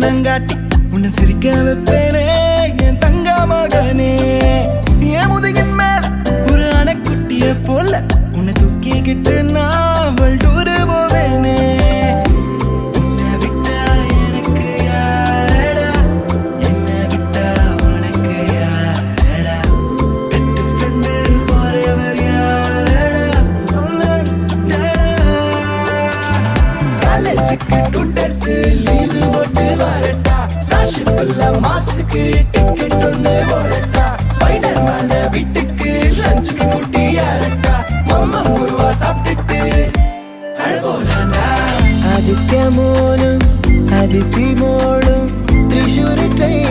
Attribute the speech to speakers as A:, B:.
A: கண்ணங்காட்டி உன்னை சிரிக்க வைப்பேனே என் தங்க மகனே. என் முதுகின் மேல ஒரு அணைக்குட்டிய போல உன்னை தூக்கிக்கிட்டு நான் வல்டூரு போவேனே. உன்னை விட்டா எனக்கு யாரடா, என்னை விட்டா உனக்கு யாரடா, பெஸ்ட் ஃப்ரெண்டு ஃபாரெவர் யாரடா, காலேஜுக்கு 2 days லீவு போட்டு வரட்டா, ஸ்டார்ஷிப்ல மார்ஸுக்கு டிக்கெட் ஒன்று போடட்டா, ஸ்பைடர் மேல வீட்டுக்கு லஞ்சுக்கு குட்டி யாரட்டா, மம்மா முருவா சாப்பிட்டுட்டு அழகோலாண்டா.
B: ആദിത്യമോനും അതിഥിമോളും തൃശ്ശൂർ ട്രെയിൻ